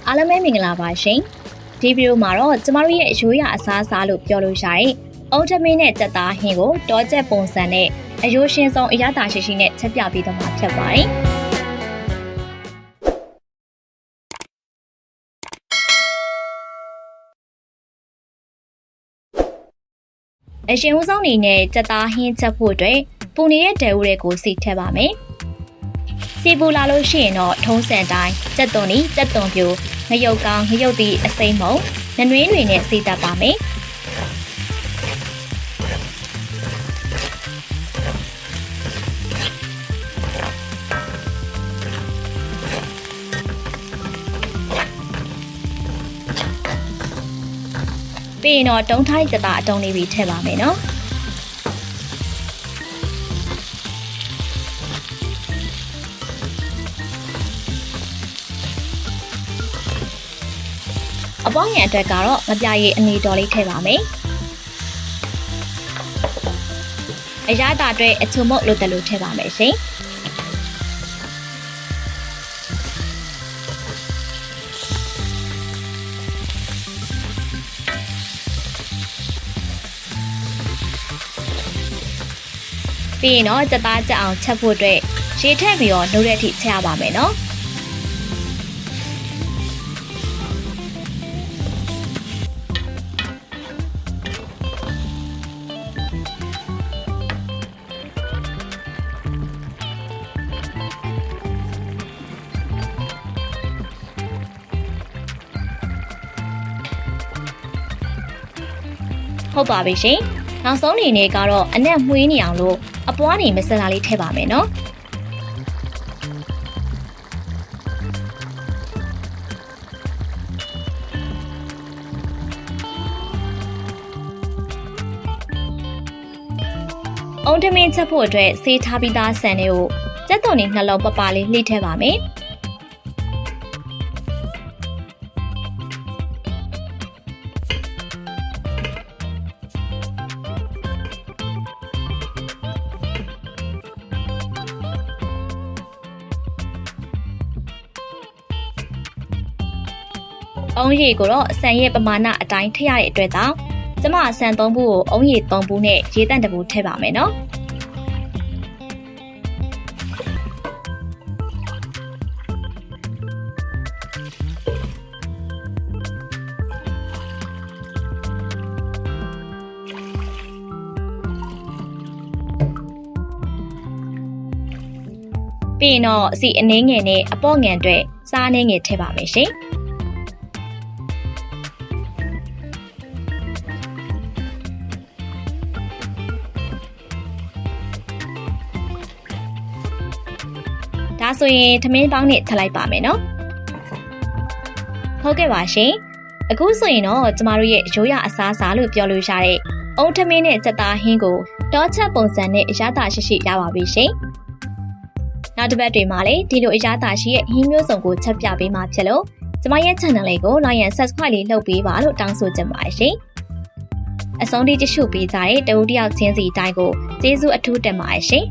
အားလုံးပဲမင်္ဂလာပါရှင်ဒီဗီဒီယိုမှာတော့ကျမတို့ရဲ့ရိုးရာအစားအစာလို့ပြောလို့ရတဲ့အုတ်ထမင်းနဲ့ကြက်သားဟင်းကိုတောချက်ပုံစံနဲ့အရိုးရှင်းဆုံးအရသာရှိရှိနဲ့ချက်ပြပေးတော့မှာဖြစ်ပါတယ်အရှင်ဦးဆောင်နေနဲ့ကြက်သားဟင်းချက်ဖို့အတွက်ပူနေတဲ့ဒဲဦးတွေကိုစီထည့်ပါမယ်စီပူလာလို့ရှိရင်တော့ထုံးစံတိုင်းကြက်သွန်နီကြက်သွန်ပြိုငရုတ်ကောင်းငရုတ်သီးအစိမ်းမုံနနွေးတွေနဲ့စီတတ်ပါမယ်ပြီးရင်တော့တုံးထိုင်းကြက်သားအတုံးလေးပြီးထည့်ပါမယ်နော်အပွားငယ်အတွက်ကတော့ငပြရည်အနေတော်လေးထည့်ပါမယ်အရသာအတွက်အချုံမုတ်လိုတက်လို့ထည့်ပါမယ်ရှင်ပြီးရင်တော့ကြက်သားကြက်အောင်ချက်ဖို့အတွက်ရေထည့်ပြီးတော့နှုတ်တဲ့အထိချက်ရပါမယ်နော်ဟုတ်ပါပြီရှင်နောက်ဆုံးအနေနဲ့ကတော့အနက်မှွေးနေအောင်လို့အပွားနေမစလာလေးထည့်ပါမယ်နော်အုံးထမင်းချက်ဖို့အတွက်ဆေးထားပြီးသားဆန်တွေကိုကြက်သွန်နဲ့နှလုံးပပလေးလှိထည့်ပါမယ်အုံးရည်ကိုတော့ဆန်ရဲ့ပမာဏအတိုင်းထည့်ရတဲ့အတွက်ကြောင့်ကျမဆန်3ဘူးကိုအုံးရည်3ဘူးနဲ့ရေတန့်1ဘူးထည့်ပါမယ်နော်ပြီးရင်တော့စီအနှင်းငယ်နဲ့အပေါ့ငယ်အတွက်စားနှင်းငယ်ထည့်ပါမယ်ရှင်ဒါဆိုရင်ထမင်းပေါင်းနဲ့ချက်လိုက်ပါမယ်နော်ဟုတ်ကဲ့ပါရှင်အခုဆိုရင်တော့ကျမတို့ရဲ့ရိုးရာအစားအစာလို့ပြောလို့ရတဲ့အုံးထမင်းနဲ့ကြက်သားဟင်းကိုတောချက်ပုံစံနဲ့အရသာရှိရှိရပါပြီရှင်နောက်တစ်ပတ်တွေမှာလည်းဒီလိုအရသာရှိရဲ့ဟင်းမျိုးစုံကိုချက်ပြပေးမှာဖြစ်လို့ကျမရဲ့ channel လေးကို like and subscribe လေးလုပ်ပေးပါလို့တောင်းဆိုချင်ပါတယ်ရှင်အဆုံးထိကြည့်ရှုပေးကြတဲ့တဦးတယောက်ချင်းစီတိုင်းကိုကျေးဇူးအထူးတင်ပါတယ်ရှင်